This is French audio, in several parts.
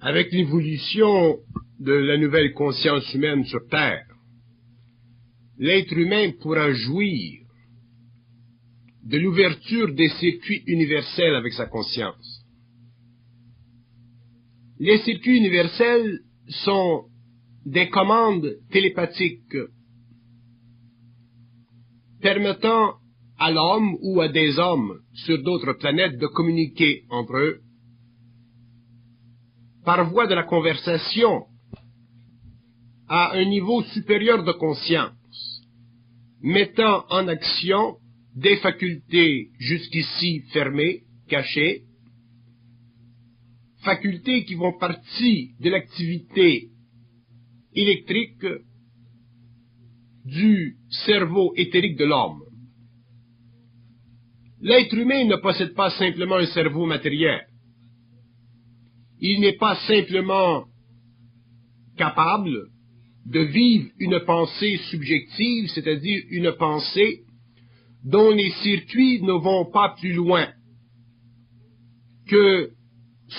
Avec l'évolution de la nouvelle conscience humaine sur Terre, l'être humain pourra jouir de l'ouverture des circuits universels avec sa conscience. Les circuits universels sont des commandes télépathiques permettant à l'homme ou à des hommes sur d'autres planètes de communiquer entre eux par voie de la conversation à un niveau supérieur de conscience, mettant en action des facultés jusqu'ici fermées, cachées, facultés qui font partie de l'activité électrique du cerveau éthérique de l'homme. L'être humain ne possède pas simplement un cerveau matériel. Il n'est pas simplement capable de vivre une pensée subjective, c'est-à-dire une pensée dont les circuits ne vont pas plus loin que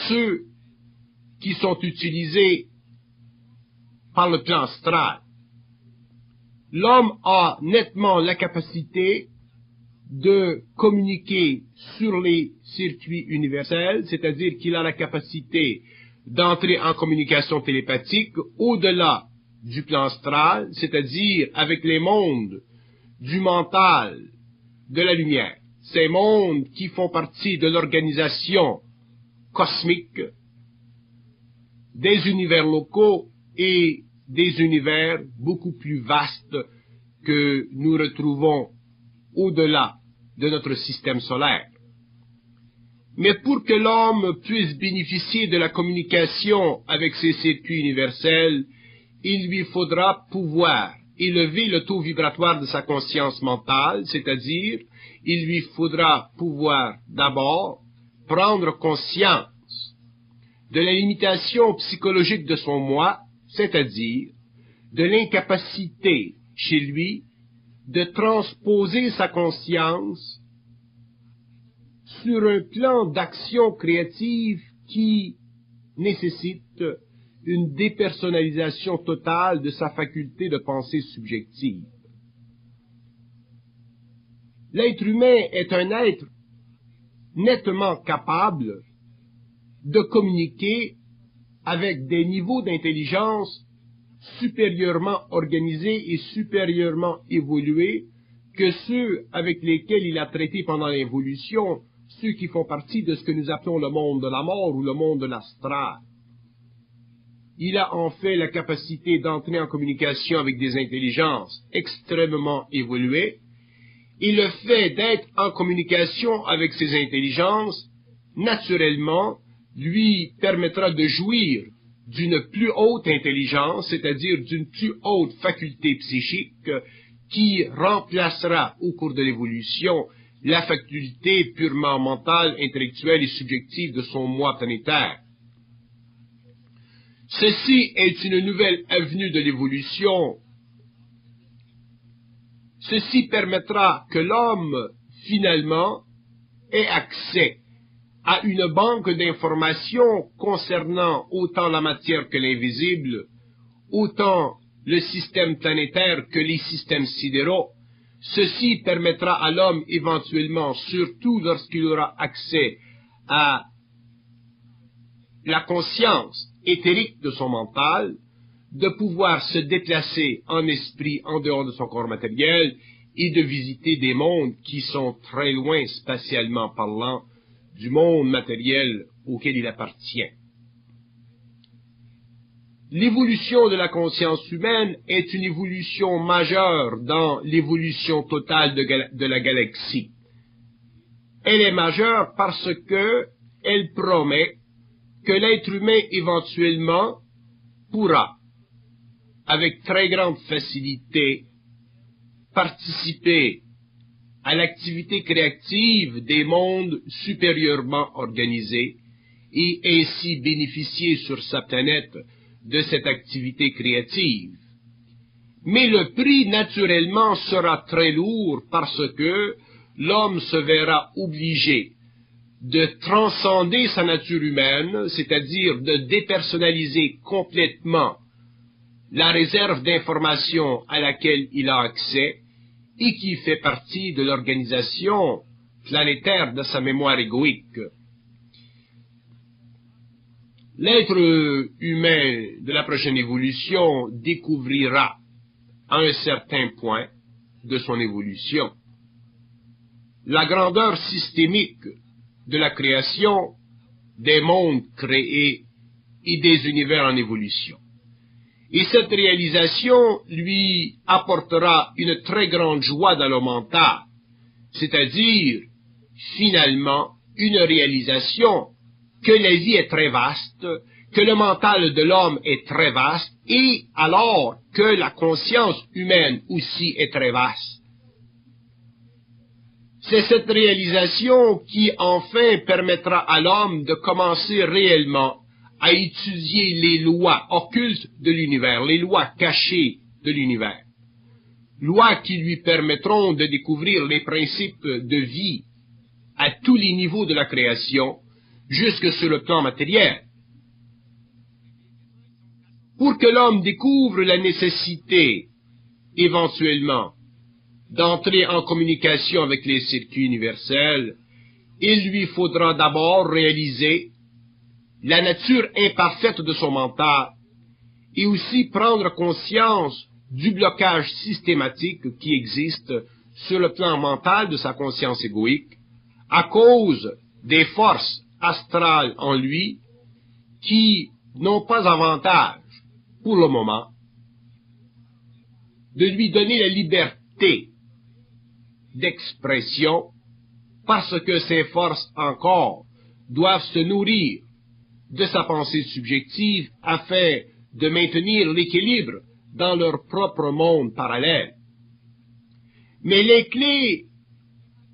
ceux qui sont utilisés par le plan astral. L'homme a nettement la capacité de communiquer sur les circuits universels, c'est-à-dire qu'il a la capacité d'entrer en communication télépathique au-delà du plan astral, c'est-à-dire avec les mondes du mental, de la lumière, ces mondes qui font partie de l'organisation cosmique, des univers locaux et des univers beaucoup plus vastes que nous retrouvons au-delà de notre système solaire. Mais pour que l'homme puisse bénéficier de la communication avec ces circuits universels, il lui faudra pouvoir élever le taux vibratoire de sa conscience mentale, c'est-à-dire, il lui faudra pouvoir d'abord prendre conscience de la limitation psychologique de son moi, c'est-à-dire de l'incapacité chez lui de transposer sa conscience sur un plan d'action créative qui nécessite une dépersonnalisation totale de sa faculté de pensée subjective. L'être humain est un être nettement capable de communiquer avec des niveaux d'intelligence supérieurement organisés et supérieurement évolués que ceux avec lesquels il a traité pendant l'évolution, ceux qui font partie de ce que nous appelons le monde de la mort ou le monde de l'astral. Il a en fait la capacité d'entrer en communication avec des intelligences extrêmement évoluées, et le fait d'être en communication avec ces intelligences, naturellement, lui permettra de jouir d'une plus haute intelligence, c'est-à-dire d'une plus haute faculté psychique, qui remplacera au cours de l'évolution la faculté purement mentale, intellectuelle et subjective de son moi planétaire. Ceci est une nouvelle avenue de l'évolution. Ceci permettra que l'homme, finalement, ait accès à une banque d'informations concernant autant la matière que l'invisible, autant le système planétaire que les systèmes sidéraux. Ceci permettra à l'homme éventuellement, surtout lorsqu'il aura accès à la conscience éthérique de son mental, de pouvoir se déplacer en esprit en dehors de son corps matériel et de visiter des mondes qui sont très loin spatialement parlant du monde matériel auquel il appartient. L'évolution de la conscience humaine est une évolution majeure dans l'évolution totale de la galaxie. Elle est majeure parce que elle promet que l'être humain éventuellement pourra, avec très grande facilité, participer à l'activité créative des mondes supérieurement organisés et ainsi bénéficier sur sa planète de cette activité créative. Mais le prix, naturellement, sera très lourd parce que l'homme se verra obligé de transcender sa nature humaine, c'est-à-dire de dépersonnaliser complètement la réserve d'informations à laquelle il a accès et qui fait partie de l'organisation planétaire de sa mémoire égoïque. L'être humain de la prochaine évolution découvrira à un certain point de son évolution la grandeur systémique de la création des mondes créés et des univers en évolution. Et cette réalisation lui apportera une très grande joie dans le mental, c'est-à-dire, finalement, une réalisation que la vie est très vaste, que le mental de l'homme est très vaste, et alors que la conscience humaine aussi est très vaste. C'est cette réalisation qui, enfin, permettra à l'homme de commencer réellement à étudier les lois occultes de l'univers, les lois cachées de l'univers. Lois qui lui permettront de découvrir les principes de vie à tous les niveaux de la création, jusque sur le plan matériel. Pour que l'homme découvre la nécessité, éventuellement, d'entrer en communication avec les circuits universels, il lui faudra d'abord réaliser la nature imparfaite de son mental et aussi prendre conscience du blocage systématique qui existe sur le plan mental de sa conscience égoïque à cause des forces astrales en lui qui n'ont pas avantage, pour le moment, de lui donner la liberté d'expression parce que ces forces encore doivent se nourrir de sa pensée subjective afin de maintenir l'équilibre dans leur propre monde parallèle. Mais les clés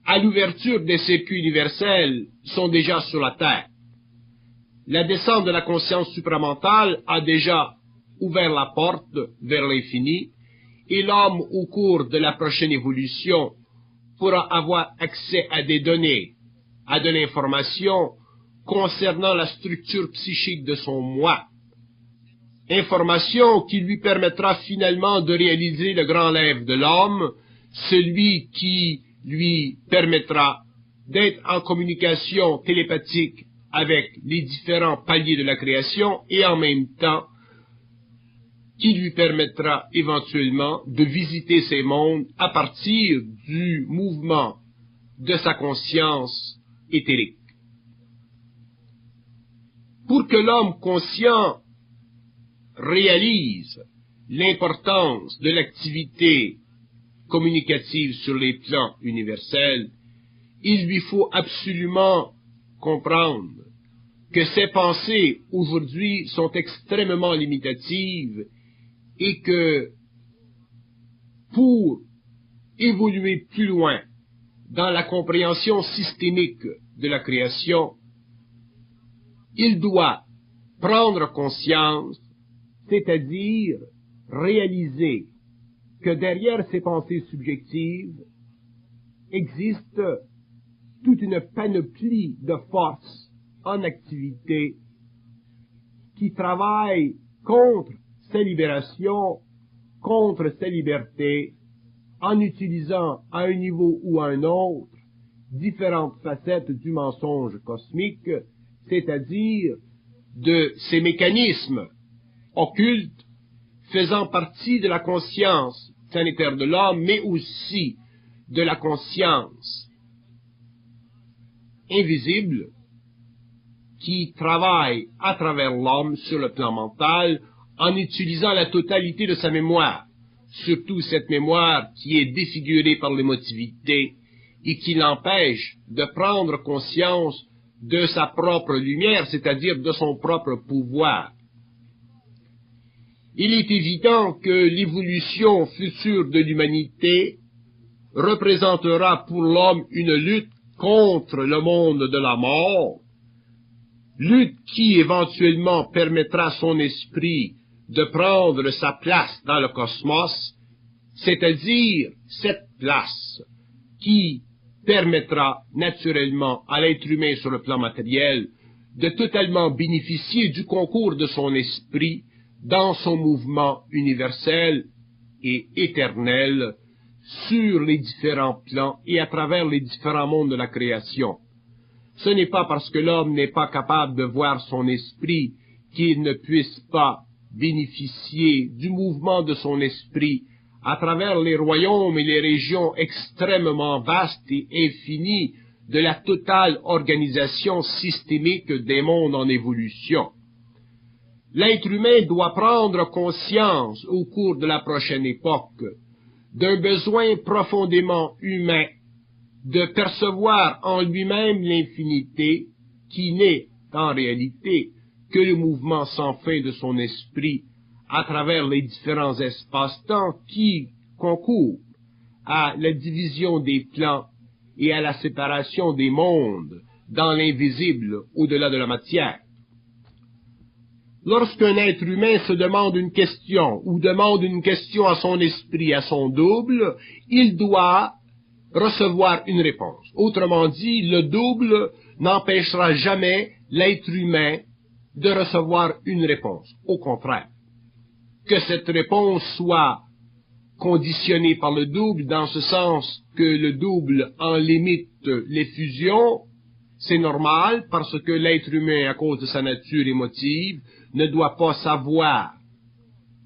à l'ouverture des circuits universels sont déjà sur la Terre. La descente de la conscience supramentale a déjà ouvert la porte vers l'infini et l'homme, au cours de la prochaine évolution, pourra avoir accès à des données, à de l'information concernant la structure psychique de son moi. Information qui lui permettra finalement de réaliser le grand rêve de l'homme, celui qui lui permettra d'être en communication télépathique avec les différents paliers de la création et en même temps qui lui permettra éventuellement de visiter ces mondes à partir du mouvement de sa conscience éthérique. Pour que l'homme conscient réalise l'importance de l'activité communicative sur les plans universels, il lui faut absolument comprendre que ses pensées aujourd'hui sont extrêmement limitatives et que pour évoluer plus loin dans la compréhension systémique de la création, il doit prendre conscience, c'est-à-dire réaliser que derrière ces pensées subjectives existe toute une panoplie de forces en activité qui travaillent contre sa libération, contre sa liberté, en utilisant à un niveau ou à un autre différentes facettes du mensonge cosmique, c'est-à-dire de ces mécanismes occultes faisant partie de la conscience planétaire de l'homme, mais aussi de la conscience invisible qui travaille à travers l'homme sur le plan mental en utilisant la totalité de sa mémoire, surtout cette mémoire qui est défigurée par l'émotivité et qui l'empêche de prendre conscience de sa propre lumière, c'est-à-dire de son propre pouvoir. Il est évident que l'évolution future de l'humanité représentera pour l'homme une lutte contre le monde de la mort, lutte qui éventuellement permettra à son esprit de prendre sa place dans le cosmos, c'est-à-dire cette place qui permettra naturellement à l'être humain sur le plan matériel de totalement bénéficier du concours de son esprit dans son mouvement universel et éternel sur les différents plans et à travers les différents mondes de la création. Ce n'est pas parce que l'homme n'est pas capable de voir son esprit qu'il ne puisse pas bénéficier du mouvement de son esprit à travers les royaumes et les régions extrêmement vastes et infinies de la totale organisation systémique des mondes en évolution. L'être humain doit prendre conscience au cours de la prochaine époque d'un besoin profondément humain de percevoir en lui-même l'infinité qui n'est en réalité que le mouvement sans fin de son esprit à travers les différents espaces-temps qui concourent à la division des plans et à la séparation des mondes dans l'invisible au-delà de la matière. Lorsqu'un être humain se demande une question ou demande une question à son esprit, à son double, il doit recevoir une réponse. Autrement dit, le double n'empêchera jamais l'être humain de recevoir une réponse. Au contraire, que cette réponse soit conditionnée par le double dans ce sens que le double en limite les fusions, c'est normal parce que l'être humain, à cause de sa nature émotive, ne doit pas savoir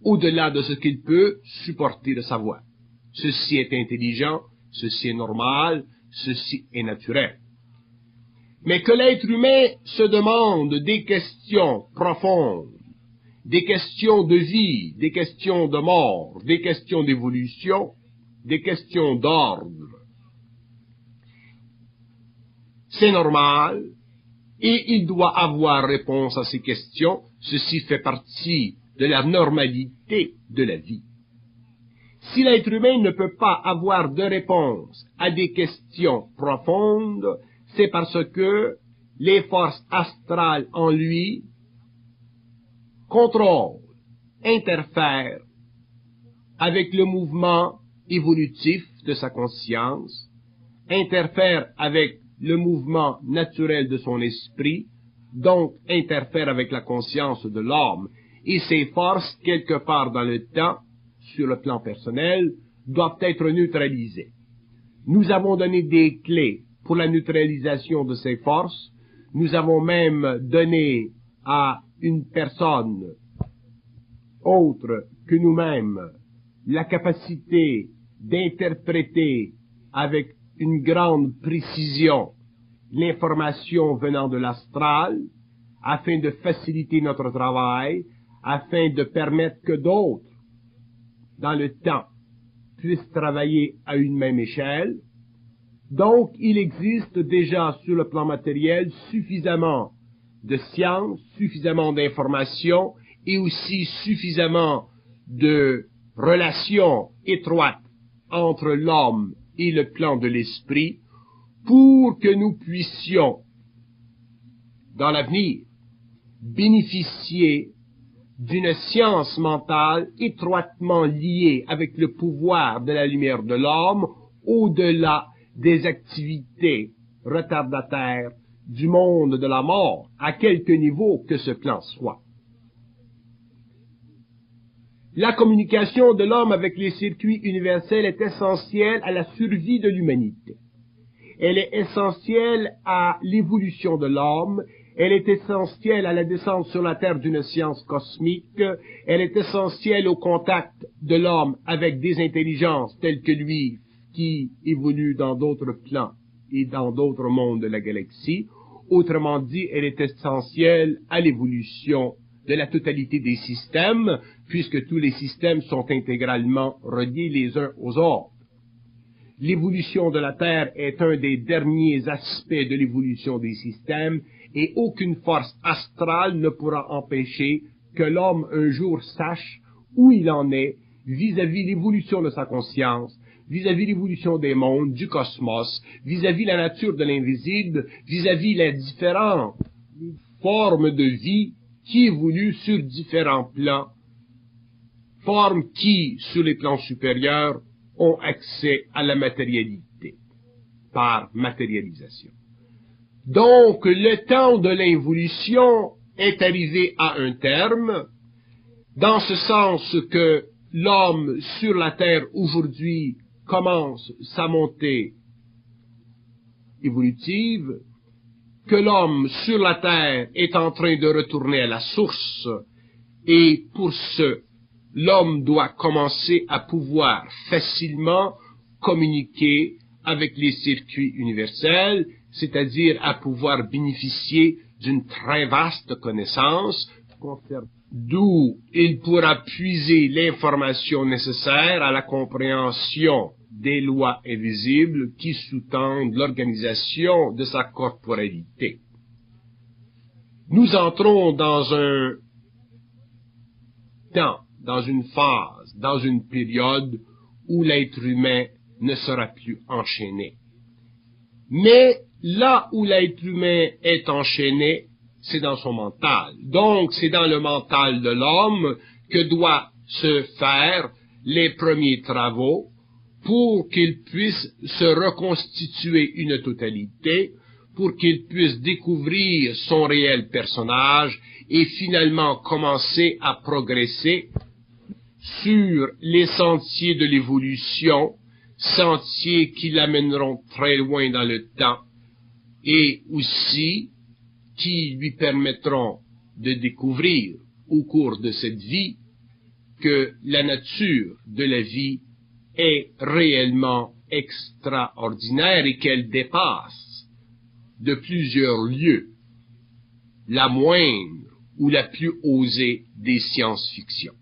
au-delà de ce qu'il peut supporter de savoir. Ceci est intelligent, ceci est normal, ceci est naturel. Mais que l'être humain se demande des questions profondes, des questions de vie, des questions de mort, des questions d'évolution, des questions d'ordre, c'est normal, et il doit avoir réponse à ces questions. Ceci fait partie de la normalité de la vie. Si l'être humain ne peut pas avoir de réponse à des questions profondes, c'est parce que les forces astrales en lui contrôlent, interfèrent avec le mouvement évolutif de sa conscience, interfèrent avec le mouvement naturel de son esprit, donc interfèrent avec la conscience de l'homme, et ces forces, quelque part dans le temps, sur le plan personnel, doivent être neutralisées. Nous avons donné des clés pour la neutralisation de ces forces. Nous avons même donné à une personne autre que nous-mêmes la capacité d'interpréter avec une grande précision l'information venant de l'astral afin de faciliter notre travail, afin de permettre que d'autres, dans le temps, puissent travailler à une même échelle. Donc, il existe déjà sur le plan matériel suffisamment de science, suffisamment d'informations et aussi suffisamment de relations étroites entre l'homme et le plan de l'esprit pour que nous puissions, dans l'avenir, bénéficier d'une science mentale étroitement liée avec le pouvoir de la lumière de l'homme au-delà des activités retardataires du monde de la mort, à quelque niveau que ce plan soit. La communication de l'homme avec les circuits universels est essentielle à la survie de l'humanité. Elle est essentielle à l'évolution de l'homme, elle est essentielle à la descente sur la Terre d'une science cosmique, elle est essentielle au contact de l'homme avec des intelligences telles que lui, qui évoluent dans d'autres plans et dans d'autres mondes de la galaxie. Autrement dit, elle est essentielle à l'évolution de la totalité des systèmes, puisque tous les systèmes sont intégralement reliés les uns aux autres. L'évolution de la Terre est un des derniers aspects de l'évolution des systèmes, et aucune force astrale ne pourra empêcher que l'homme un jour sache où il en est vis-à-vis l'évolution de sa conscience, vis-à-vis l'évolution des mondes, du cosmos, vis-à-vis la nature de l'invisible, vis-à-vis les différentes formes de vie qui évoluent sur différents plans, formes qui, sur les plans supérieurs, ont accès à la matérialité. par matérialisation. Donc, le temps de l'involution est arrivé à un terme, dans ce sens que l'homme sur la Terre aujourd'hui commence sa montée évolutive, que l'homme sur la Terre est en train de retourner à la source, et pour ce, l'homme doit commencer à pouvoir facilement communiquer avec les circuits universels, c'est-à-dire à pouvoir bénéficier d'une très vaste connaissance, d'où il pourra puiser l'information nécessaire à la compréhension des lois invisibles qui sous-tendent l'organisation de sa corporalité. Nous entrons dans un temps, dans une phase, dans une période où l'être humain ne sera plus enchaîné. Mais là où l'être humain est enchaîné, c'est dans son mental. Donc, c'est dans le mental de l'homme que doit se faire les premiers travaux pour qu'il puisse se reconstituer une totalité, pour qu'il puisse découvrir son réel personnage et finalement commencer à progresser sur les sentiers de l'évolution, sentiers qui l'amèneront très loin dans le temps et aussi qui lui permettront de découvrir au cours de cette vie que la nature de la vie est réellement extraordinaire et qu'elle dépasse de plusieurs lieues la moindre ou la plus osée des science-fiction.